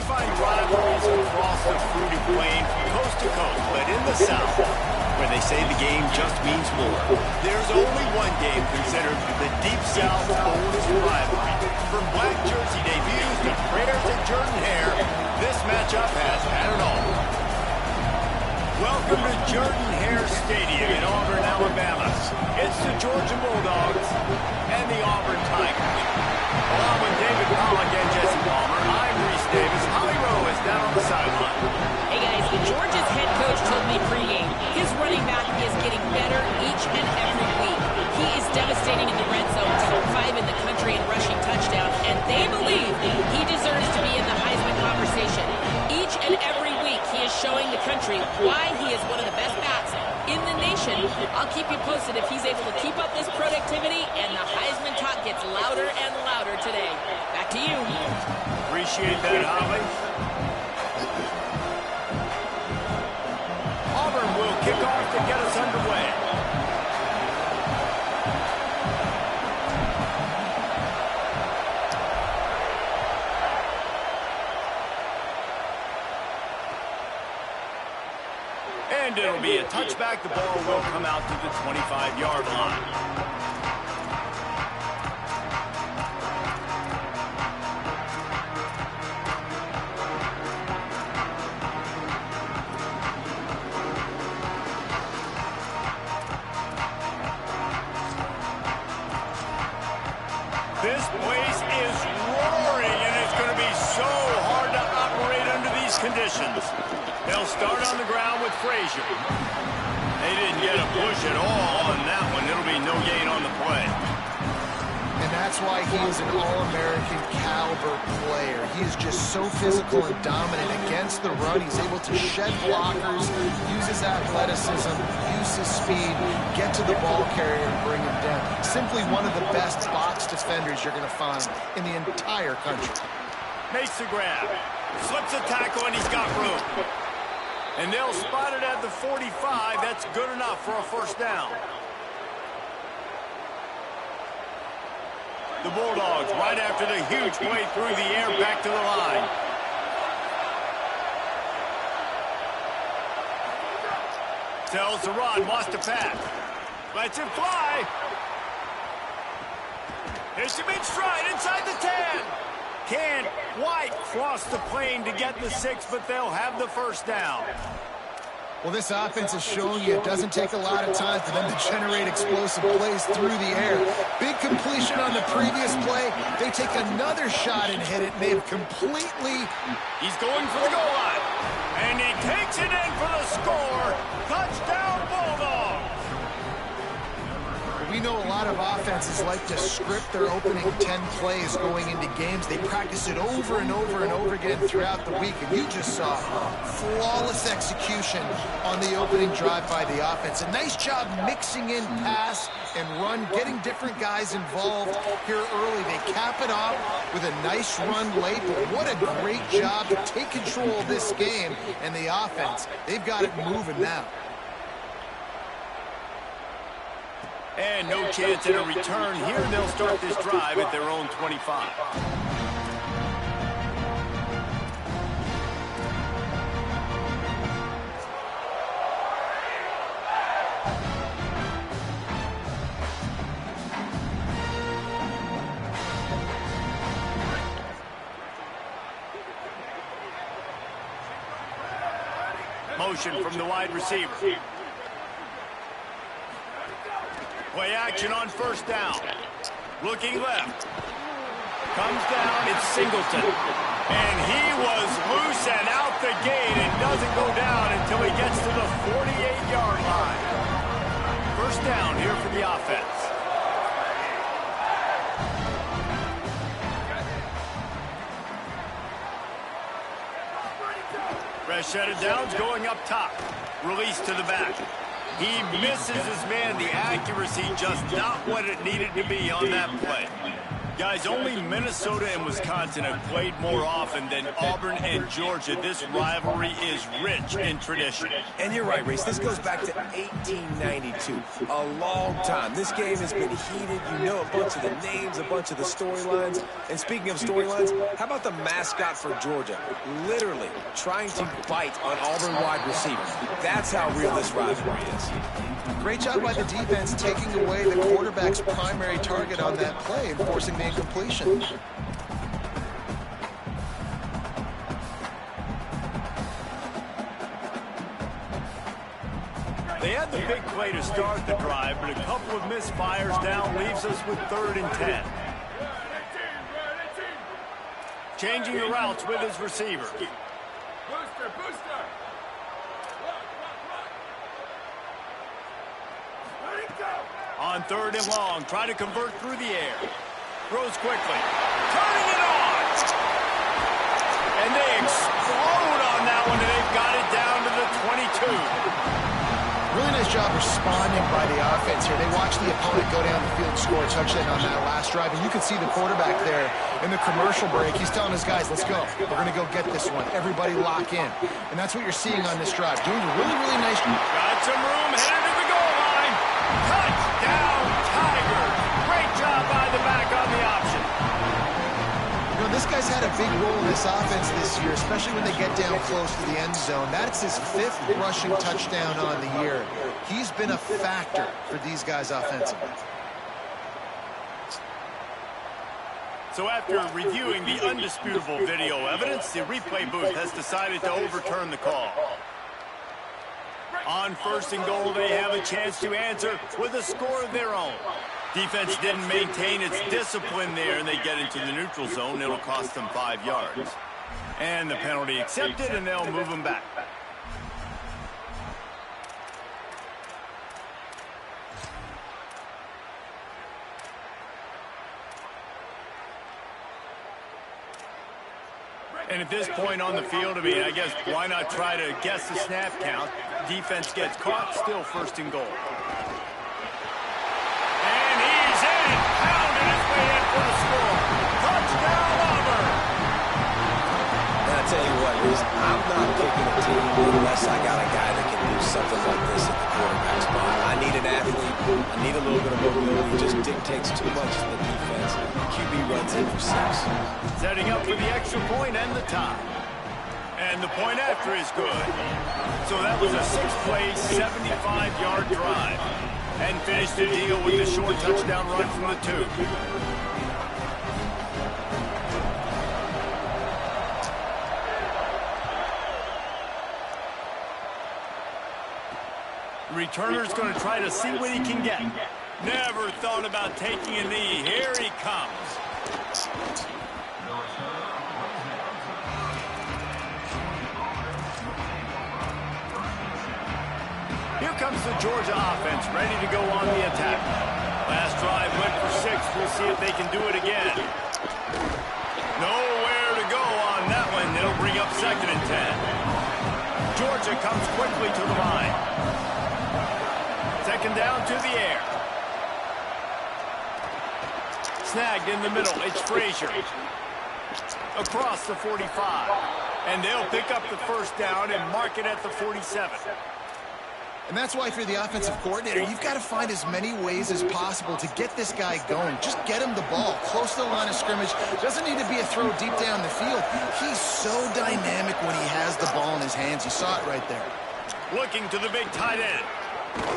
find rivalries across the fruity plain from coast to coast, but in the South, where they say the game just means more, there's only one game considered the Deep South's oldest rivalry. From black jersey debuts to prayers at Jordan Hare, this matchup has had it all. Welcome to Jordan Hare Stadium in Auburn, Alabama. It's the Georgia Bulldogs and the Auburn Tigers. Along with David Pollack and Jesse Palmer, I'm Reese Davis. Holly Rowe is down on the sideline. Hey guys, Georgia's head coach told me pregame his running back is getting better each and every week. He is devastating in the red zone, top 5 in the country in rushing touchdowns, and they believe he deserves to be in the Heisman conversation. Each and every week he is showing the country why he is one of the best backs in the nation. I'll keep you posted if he's able to keep up this productivity, and the Heisman talk gets louder and louder today. Back to you. Appreciate that, Holly. Auburn will kick off to get us underway. And it'll be a touchback. The ball will come out to the 25-yard line. This place is roaring, and it's going to be so hard to operate under these conditions. They'll start on the ground with Frazier. They didn't get a push at all on that one. It'll be no gain on the play. And that's why he is an All-American caliber player. He is just so physical and dominant against the run. He's able to shed blockers, use his athleticism, use his speed, get to the ball carrier and bring him down. Simply one of the best box defenders you're going to find in the entire country. Makes the grab. Slips a tackle, and he's got room. And they'll spot it at the 45. That's good enough for a first down. The Bulldogs right after the huge play through the air back to the line. Tells the run, wants to pass. Lets it fly. Here's the mid-stride inside the 10. Can't quite cross the plane to get the 6, but they'll have the first down. Well, this offense is showing you it doesn't take a lot of time for them to generate explosive plays through the air. Big completion on the previous play. They take another shot and hit it, and they've completely... He's going for the goal line. And he takes it in for the score. Touchdown, Bulldogs. We know a lot of offenses like to script their opening 10 plays going into games. They practice it over and over and over again throughout the week, and you just saw flawless execution on the opening drive by the offense. A nice job mixing in pass and run, getting different guys involved here early. They cap it off with a nice run late, but what a great job to take control of this game. And the offense, they've got it moving now. And no chance at a return here. They'll start this drive at their own 25. Motion from the wide receiver. Play action on first down. Looking left. Comes down, it's Singleton. And he was loose and out the gate and doesn't go down until he gets to the 48-yard line. First down here for the offense. Fresh set of downs going up top. Release to the back. He misses his man. The accuracy just not what it needed to be on that play. Guys, only Minnesota and Wisconsin have played more often than Auburn and Georgia. This rivalry is rich in tradition. And you're right, Reese. This goes back to 1892. A long time. This game has been heated. You know a bunch of the names, a bunch of the storylines. And speaking of storylines, how about the mascot for Georgia? Literally trying to bite on Auburn wide receivers. That's how real this rivalry is. Great job by the defense taking away the quarterback's primary target on that play and forcing the incompletion. They had the big play to start the drive, but a couple of misfires down leaves us with 3rd and 10. Changing the routes with his receiver. On 3rd and long, try to convert through the air. Throws quickly. Turning it on! And they explode on that one, and they've got it down to the 22. Really nice job responding by the offense here. They watched the opponent go down the field and score a touchdown on that last drive, and you can see the quarterback there in the commercial break. He's telling his guys, let's go. We're going to go get this one. Everybody lock in. And that's what you're seeing on this drive. Doing a really, really nice job. Got some room, headed to the goal line. Touchdown, Tigers. Great job by the back on the option. You know, this guy's had a big role in this offense this year, especially when they get down close to the end zone. That's his 5th rushing touchdown on the year. He's been a factor for these guys offensively. So after reviewing the undisputable video evidence, the replay booth has decided to overturn the call. On 1st and goal, they have a chance to answer with a score of their own. Defense didn't maintain its discipline there, and they get into the neutral zone. It'll cost them 5 yards. And the penalty accepted, and they'll move them back. And at this point on the field, I mean, I guess why not try to guess the snap count? Defense gets caught, still 1st and goal. And he's in, pounding his way in for the score. Touchdown, Auburn! And I tell you what, Reese, I'm not picking a team unless I got a guy that can do something like this at the quarterback spot. I need an athlete. I need a little bit of mobility. It just dictates too much to the defense. QB runs in for 6. Setting up for the extra point and the tie. And the point after is good. So that was a 6-play, 75-yard drive. And finished the deal with the short touchdown run from the 2. The returner's going to try to see what he can get. Never thought about taking a knee. Here he comes. Here comes the Georgia offense, ready to go on the attack. Last drive went for 6. We'll see if they can do it again. Nowhere to go on that one. It'll bring up 2nd and 10. Georgia comes quickly to the line. 2nd down to the air. Snagged in the middle. It's Frazier. Across the 45. And they'll pick up the 1st down and mark it at the 47. And that's why if you're the offensive coordinator, you've got to find as many ways as possible to get this guy going. Just get him the ball close to the line of scrimmage. Doesn't need to be a throw deep down the field. He's so dynamic when he has the ball in his hands. You saw it right there. Looking to the big tight end.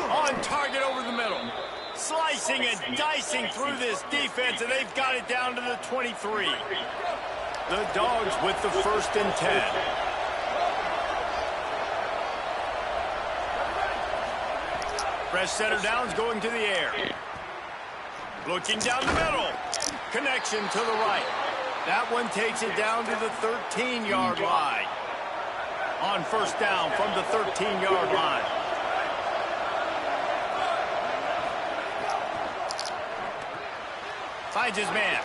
On target over the middle. Slicing and dicing through this defense, and they've got it down to the 23. The Dogs with the 1st and 10. Fresh center downs going to the air. Looking down the middle. Connection to the right. That one takes it down to the 13-yard line. On 1st down from the 13-yard line. Finds his man.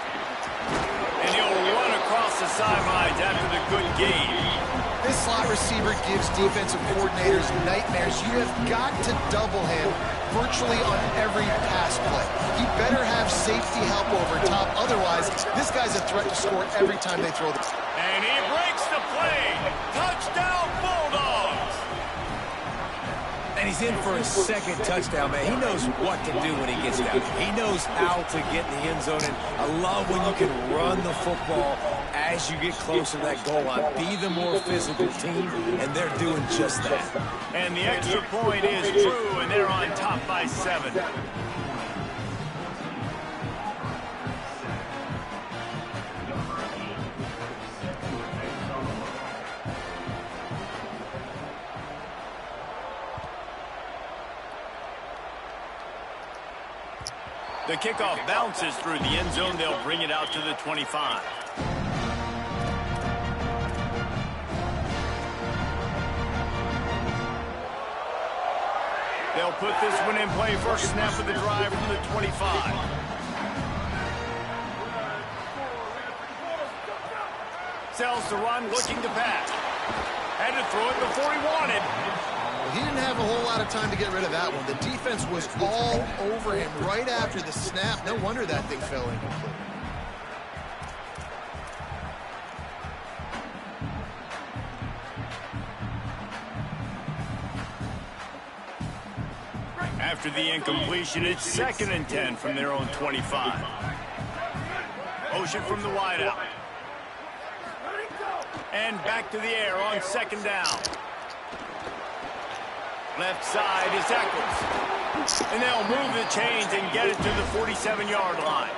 And he'll run across the sidelines after the good game. This slot receiver gives defensive coordinators nightmares. You have got to double him virtually on every pass play. He better have safety help over top. Otherwise, this guy's a threat to score every time they throw the... And he breaks the play. Touchdown, Bulldogs. And he's in for his second touchdown, man. He knows what to do when he gets down. He knows how to get in the end zone. And I love when you can run the football as you get closer to that goal line. Be the more physical team, and they're doing just that. And the extra point is true, and they're on top by 7. The kickoff bounces through the end zone. They'll bring it out to the 25. They'll put this one in play. First snap of the drive from the 25. Sells to run, looking to pass. Had to throw it before he wanted. He didn't have a whole lot of time to get rid of that one. The defense was all over him right after the snap. No wonder that thing fell incomplete. After the incompletion, it's 2nd and 10 from their own 25. Motion from the wideout. And back to the air on 2nd down. Left side is Eccles. And they'll move the chains and get it to the 47-yard line.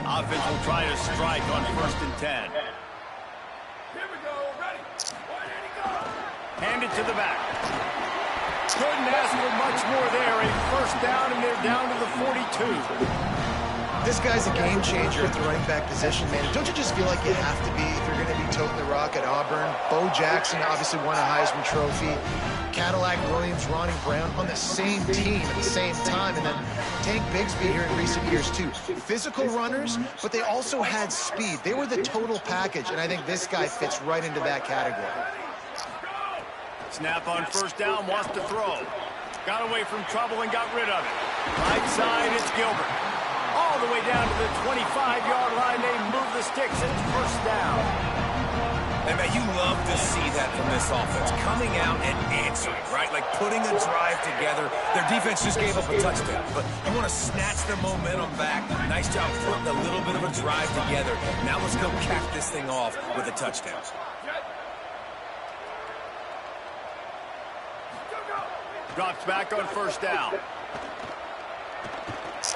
Offense will try to strike on 1st and 10. Here we go, ready. Hand it to the back. Couldn't ask for much more there. A 1st down, and they're down to the 42. This guy's a game changer at the running back position, man. Don't you just feel like you have to be if you're going to be toting the rock at Auburn? Bo Jackson obviously won a Heisman Trophy. Cadillac Williams, Ronnie Brown on the same team at the same time. And then Tank Bigsby here in recent years, too. Physical runners, but they also had speed. They were the total package, and I think this guy fits right into that category. Snap on 1st down, wants to throw. Got away from trouble and got rid of it. Right side, it's Gilbert. All the way down to the 25-yard line. They move the sticks. It's 1st down. Hey, man, you love to see that from this offense. Coming out and answering, right? Like putting a drive together. Their defense just gave up a touchdown, but you want to snatch their momentum back. Nice job putting a little bit of a drive together. Now let's go cap this thing off with a touchdown. Drops back on 1st down.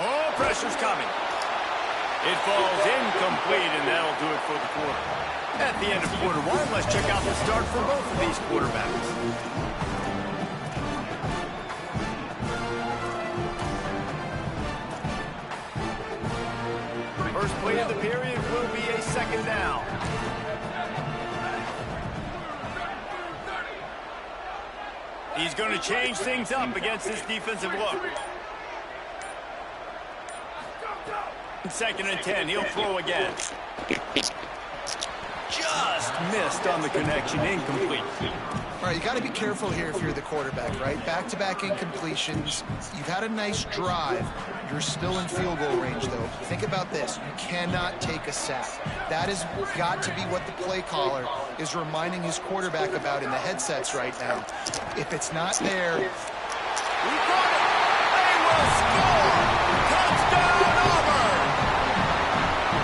Oh, pressure's coming. It falls incomplete, and that'll do it for the quarter. At the end of quarter 1, let's check out the start for both of these quarterbacks. First play of the period will be a 2nd down. He's going to change things up against this defensive look. 2nd and 10, he'll throw again. Just missed on the connection, incomplete. All right, you got to be careful here if you're the quarterback, right? Back-to-back incompletions. You've had a nice drive. You're still in field goal range, though. Think about this. You cannot take a sack. That has got to be what the play caller is reminding his quarterback about in the headsets right now. If it's not there... We got it! They will score! Touchdown, Auburn!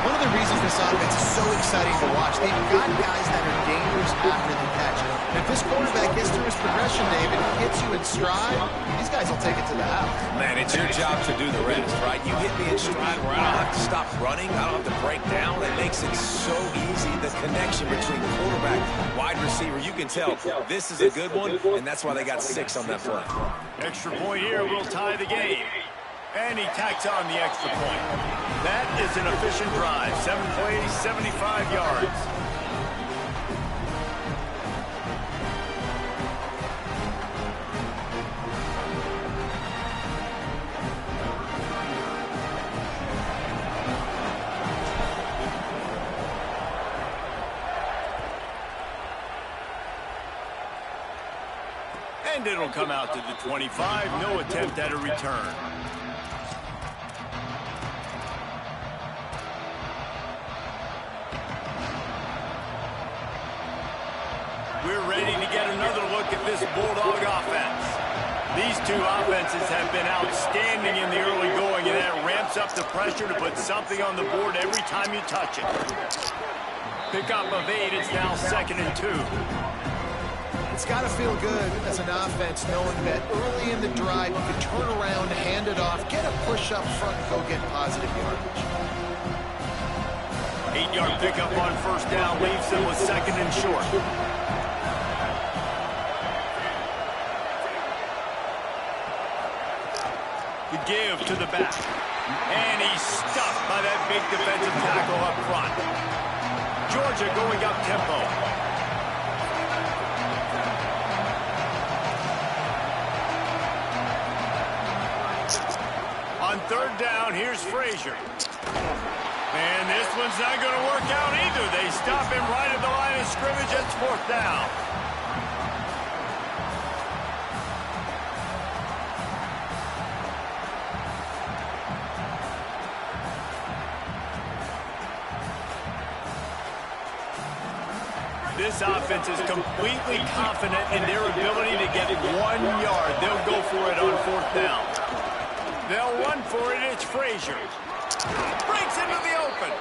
One of the reasons this offense is so exciting to watch, they've got guys that are dangerous after the catch. And if this quarterback gets through his progression, David, hits you in stride, these guys will take it to the house. Man, it's your job to do the rest, right? You hit me in stride where I don't have to stop running, I don't have to break down. It makes it so easy, the connection between quarterback, wide receiver. You can tell this is a good one, and that's why they got 6 on that play. Extra point here will tie the game. And he tacks on the extra point. That is an efficient drive. 7 plays, 75 yards. And it'll come out to the 25. No attempt at a return. We're ready to get another look at this Bulldog offense. These two offenses have been outstanding in the early going, and that ramps up the pressure to put something on the board every time you touch it. Pick up of 8. It's now 2nd and 2. It's got to feel good as an offense knowing that early in the drive you can turn around, hand it off, get a push up front, and go get positive yardage. 8-yard pickup on 1st down leaves them with 2nd and short. The give to the back. And he's stuffed by that big defensive tackle up front. Georgia going up tempo. On 3rd down, here's Frazier. And this one's not going to work out either. They stop him right at the line of scrimmage. It's 4th down. This offense is completely confident in their ability to get 1 yard. They'll go for it on 4th down. They'll run for it. It's Frazier. Breaks into the open.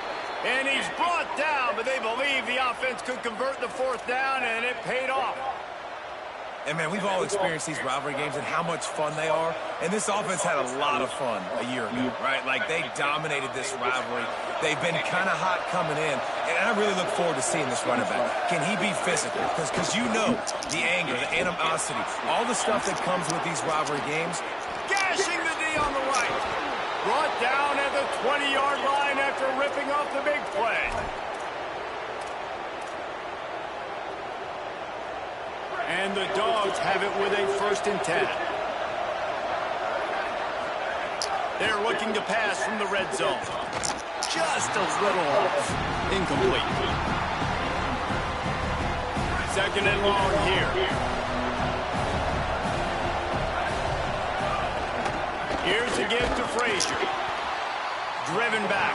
And he's brought down, but they believe the offense could convert the 4th down, and it paid off. And, man, we've all experienced these rivalry games and how much fun they are. And this offense had a lot of fun a year ago, right? Like, they dominated this rivalry. They've been kind of hot coming in. And I really look forward to seeing this running back. Can he be physical? Because you know the anger, the animosity, all the stuff that comes with these rivalry games. Gashing the D on the right. Brought down at the 20-yard line after ripping off the big play. And the Dogs have it with a 1st and 10. They're looking to pass from the red zone. Just a little off. Incomplete. 2nd and long here. Here's a give to Frazier. Driven back.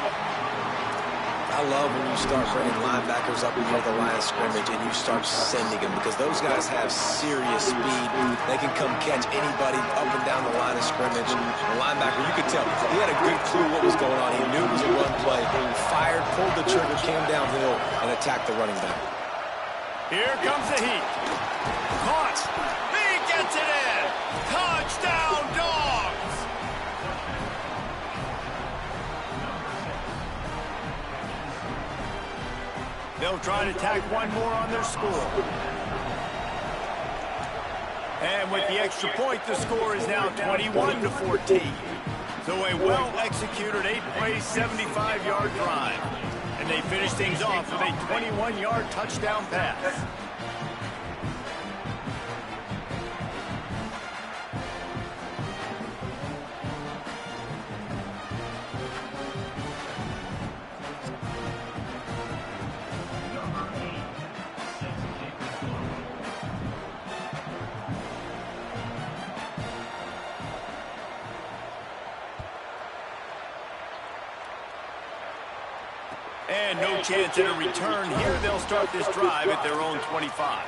I love when you start bringing linebackers up near the line of scrimmage and you start sending them because those guys have serious speed. They can come catch anybody up and down the line of scrimmage. The linebacker, you could tell, he had a good clue what was going on. He knew it was a run play. He fired, pulled the trigger, came downhill, and attacked the running back. Here comes the heat. Caught. He gets it in. Touchdown, Dogs. They'll try to tack one more on their score. And with the extra point, the score is now 21-14. So a well-executed 8-play, 75-yard drive. And they finish things off with a 21-yard touchdown pass. And no chance at a return here. They'll start this drive at their own 25.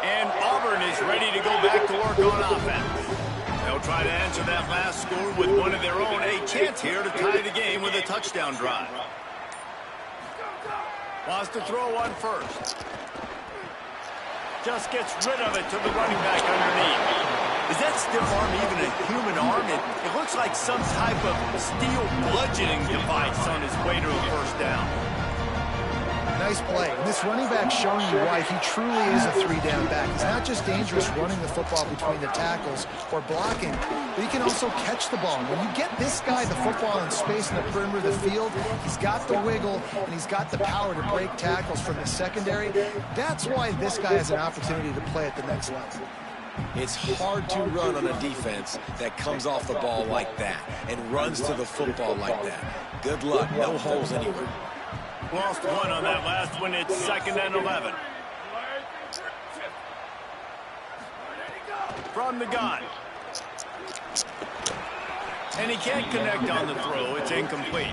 And Auburn is ready to go back to work on offense. They'll try to answer that last score with one of their own. A chance here to tie the game with a touchdown drive. Wants to throw one first. Just gets rid of it to the running back underneath. Is that stiff arm even a human arm? It looks like some type of steel bludgeoning device on his way to a 1st down. Nice play. And this running back showing you why he truly is a 3-down back. He's not just dangerous running the football between the tackles or blocking, but he can also catch the ball. And when you get this guy the football in space in the perimeter of the field, he's got the wiggle and he's got the power to break tackles from the secondary. That's why this guy has an opportunity to play at the next level. It's hard to run on a defense that comes off the ball like that and runs to the football like that. Good luck. No holes anywhere. Lost one on that last one. It's 2nd and 11. From the gun. And he can't connect on the throw. It's incomplete.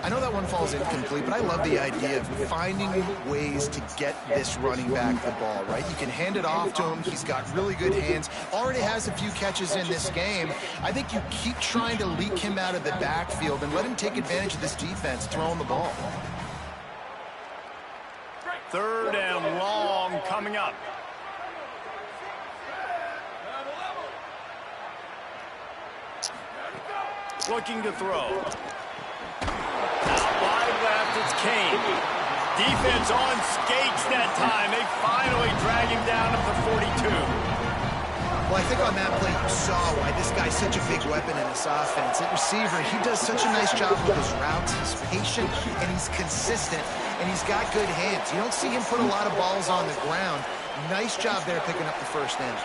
I know that one falls incomplete, but I love the idea of finding ways to get this running back the ball, right? You can hand it off to him. He's got really good hands. Already has a few catches in this game. I think you keep trying to leak him out of the backfield and let him take advantage of this defense throwing the ball. 3rd and long coming up. Looking to throw. Out wide left, it's Kane. Defense on skates that time. They finally drag him down at the 42. Well, I think on that play you saw why this guy's such a big weapon in this offense. At receiver, he does such a nice job with his routes. He's patient, and he's consistent, and he's got good hands. You don't see him put a lot of balls on the ground. Nice job there picking up the first down.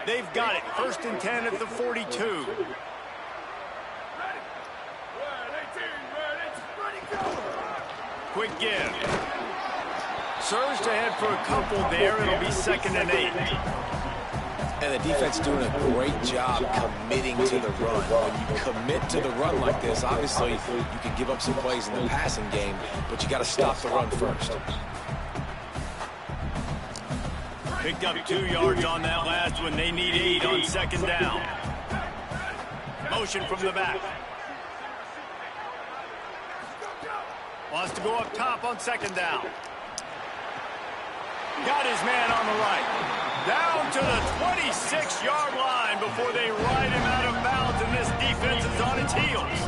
They've got it. 1st and 10 at the 42. Quick give. Surge to head for a couple there. It'll be 2nd and 8. And the defense doing a great job committing to the run. When you commit to the run like this, obviously you can give up some plays in the passing game, but you got to stop the run first. Picked up 2 yards on that last one. They need 8 on 2nd down. Motion from the back. Wants to go up top on 2nd down. Got his man on the right. Down to the 26-yard line before they ride him out of bounds, and this defense is on its heels.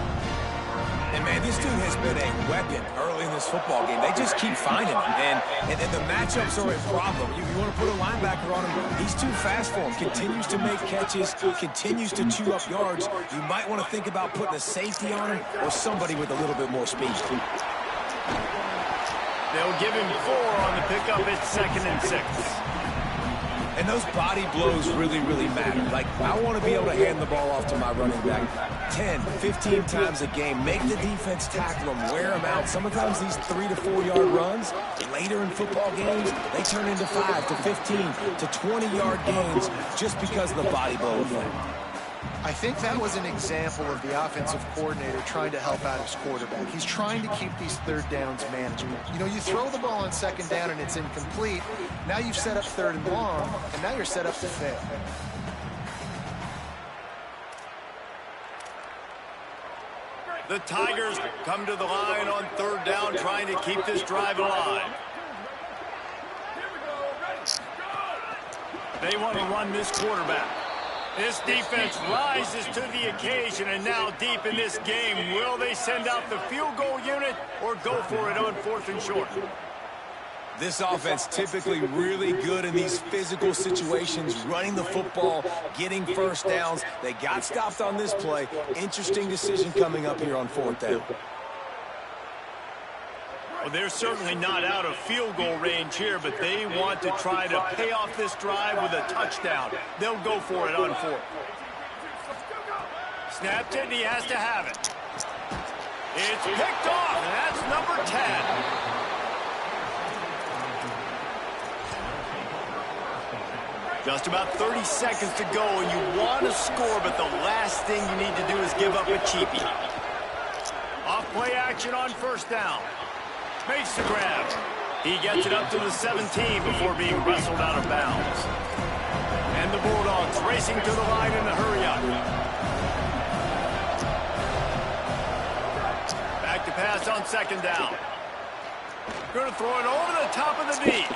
And, man, this dude has been a weapon early in this football game. They just keep finding him. And the matchups are a problem. You want to put a linebacker on him, he's too fast for him. Continues to make catches, continues to chew up yards. You might want to think about putting a safety on him or somebody with a little bit more speed. They'll give him 4 on the pickup. It's 2nd and 6. And those body blows really, really matter. Like, I want to be able to hand the ball off to my running back 10, 15 times a game. Make the defense tackle them, wear them out. Sometimes these 3 to 4 yard runs, later in football games, they turn into 5 to 15 to 20-yard gains just because of the body blow effect. I think that was an example of the offensive coordinator trying to help out his quarterback. He's trying to keep these 3rd downs manageable. You know, you throw the ball on 2nd down and it's incomplete. Now you've set up 3rd and long, and now you're set up to fail. The Tigers come to the line on 3rd down, trying to keep this drive alive. They want to run this quarterback. This defense rises to the occasion, and now deep in this game, will they send out the field goal unit or go for it on 4th and short? This offense typically really good in these physical situations, running the football, getting first downs. They got stopped on this play. Interesting decision coming up here on 4th down. Well, they're certainly not out of field goal range here, but they want to try to pay off this drive with a touchdown. They'll go for it on 4th. Snapped it, and he has to have it. It's picked off, and that's number 10. Just about 30 seconds to go, and you want to score, but the last thing you need to do is give up a cheapie. Off play action on 1st down. Makes the grab. He gets it up to the 17 before being wrestled out of bounds. And the Bulldogs racing to the line in a hurry-up. Back to pass on 2nd down. Going to throw it over the top of the knee.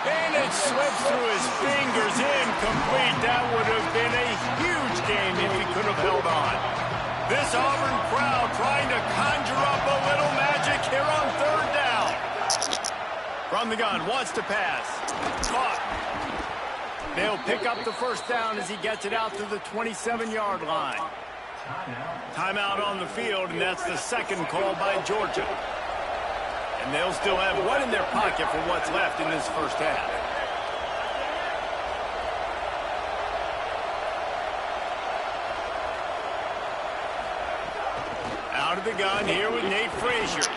And it slips through his fingers, incomplete. That would have been a huge game if he could have held on. This Auburn crowd trying to conjure up a little magic here on 3rd down. From the gun, wants to pass. Caught. They'll pick up the 1st down as he gets it out to the 27-yard line. Timeout on the field, and that's the 2nd call by Georgia. And they'll still have one in their pocket for what's left in this 1st half. Out of the gun here with Nate Frazier.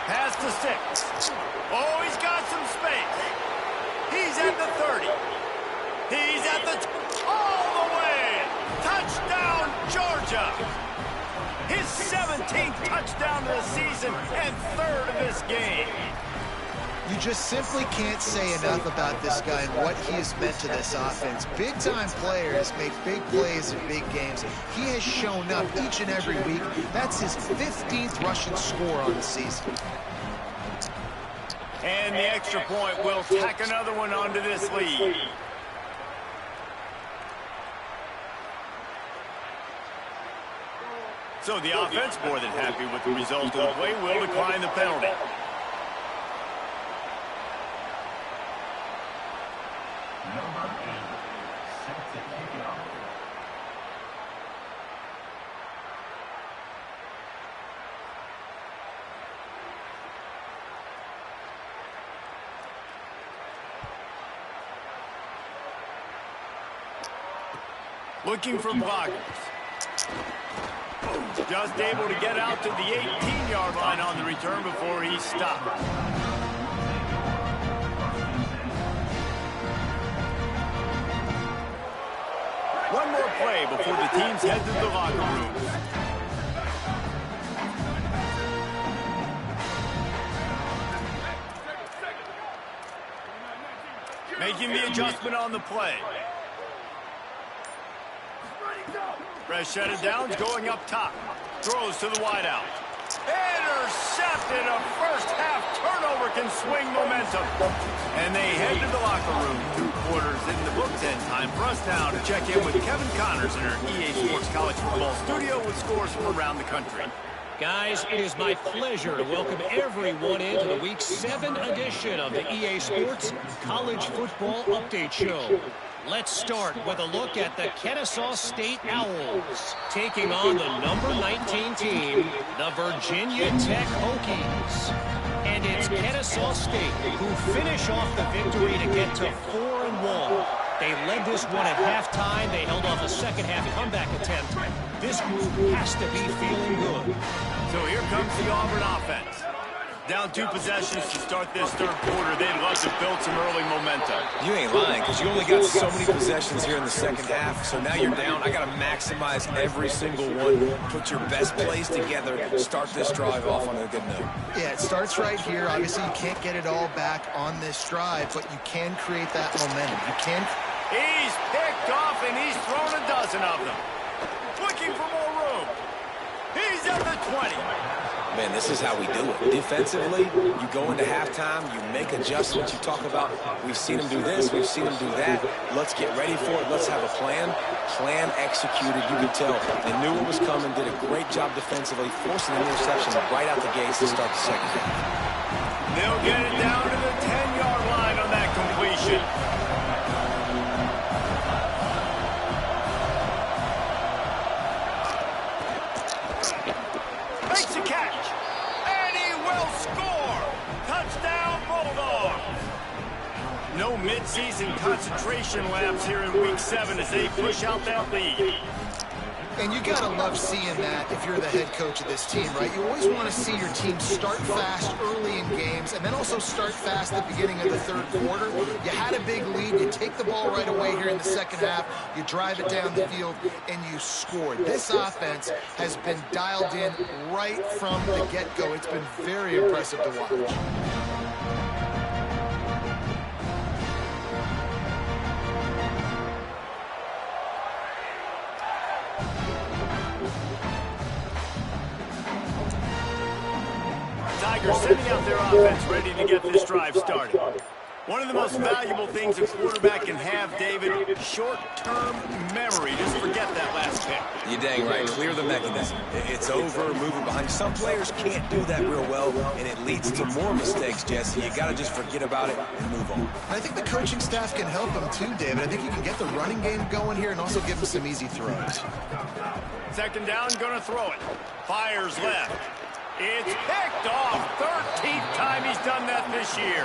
Pass to 6. Oh, he's got some space. He's at the 30. He's at the... all the way! Touchdown, Georgia! His 17th touchdown of the season and 3rd of this game. You just simply can't say enough about this guy and what he has meant to this offense. Big-time players make big plays in big games. He has shown up each and every week. That's his 15th rushing score on the season. And the extra point will tack another one onto this lead. So the offense, more than happy with the result of the play, will decline the penalty. Looking for blockers. Just able to get out to the 18-yard line on the return before he stopped. One more play before the teams head to the locker room. Making the adjustment on the play. Fresh set of downs going up top. Throws to the wideout. Intercepted. A first-half turnover can swing momentum. And they head to the locker room. 2 quarters in the books, and time for us now to check in with Kevin Connors in our EA Sports College Football studio with scores from around the country. Guys, it is my pleasure to welcome everyone into the Week 7 edition of the EA Sports College Football Update Show. Let's start with a look at the Kennesaw State Owls, taking on the number 19 team, the Virginia Tech Hokies. And it's Kennesaw State who finish off the victory to get to 4-1. They led this one at halftime. They held off a second-half comeback attempt. This group has to be feeling good. So here comes the Auburn offense. Down 2 possessions to start this 3rd quarter. They'd love to build some early momentum. You ain't lying, because you only got so many possessions here in the second half. So now you're down. I got to maximize every single one. Put your best plays together. Start this drive off on a good note. Yeah, it starts right here. Obviously, you can't get it all back on this drive, but you can create that momentum. You can. He's picked off, and he's thrown a dozen of them. Looking for more room. He's at the 20. Man, this is how we do it. Defensively, you go into halftime, you make adjustments. You talk about, we've seen them do this, we've seen them do that. Let's get ready for it. Let's have a plan. Plan executed. You can tell they knew what was coming, did a great job defensively, forcing an interception right out the gates to start the second half. They'll get it down to the 10-yard line on that completion. Makes a catch, and he will score. Touchdown, Bulldogs. No mid-season concentration laps here in Week 7 as they push out that lead. And you got to love seeing that if you're the head coach of this team, right? You always want to see your team start fast early in games and then also start fast at the beginning of the 3rd quarter. You had a big lead. You take the ball right away here in the second half. You drive it down the field, and you scored. This offense has been dialed in right from the get-go. It's been very impressive to watch. Tigers sending out their offense ready to get this drive started. One of the most valuable things a quarterback can have, David, short-term memory. Just forget that last pick. You're dang right. Clear the mechanism. It's over, moving behind. Some players can't do that real well, and it leads to more mistakes, Jesse. You got to just forget about it and move on. I think the coaching staff can help him too, David. I think you can get the running game going here and also give him some easy throws. Second down, going to throw it. Fires left. It's picked off. 13th time he's done that this year.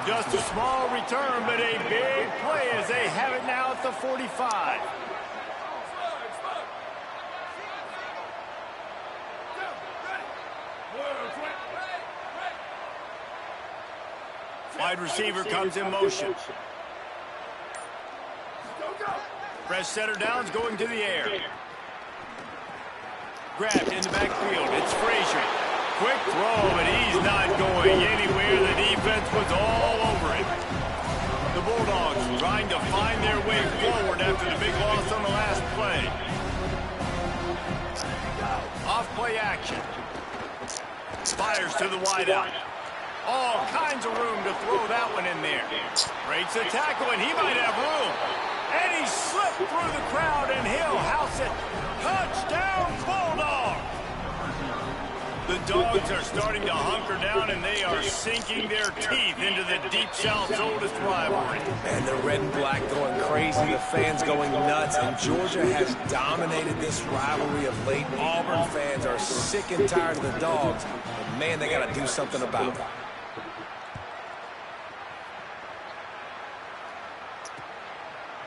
Just a small return, but a big play as they have it now at the 45. Wide receiver comes in motion. Fresh setter downs going to the air. Grabbed in the backfield. It's Frazier. Quick throw, but he's not going anywhere. The defense was all over him. The Bulldogs trying to find their way forward after the big loss on the last play. Off play action. Fires to the wideout. All kinds of room to throw that one in there. Breaks the tackle, and he might have room. And he slipped through the crowd, and he'll house it. Touchdown, Bulldogs! The Dogs are starting to hunker down, and they are sinking their teeth into the Deep South's oldest rivalry. And the red and black going crazy, the fans going nuts, and Georgia has dominated this rivalry of late. Auburn fans are sick and tired of the Dogs, but man, they got to do something about it.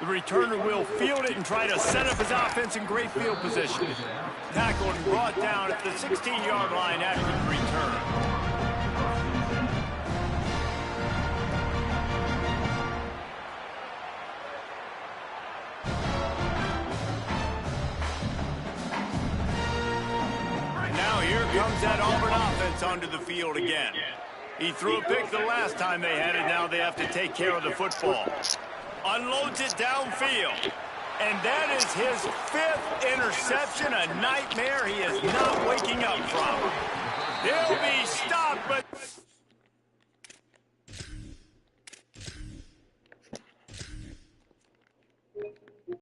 The returner will field it and try to set up his offense in great field position. Tackled and brought down at the 16-yard line after the return. Now here comes that Auburn offense onto the field again. He threw a pick the last time they had it. Now they have to take care of the football. Unloads it downfield. And that is his 5th interception, a nightmare he is not waking up from. He'll be stopped, but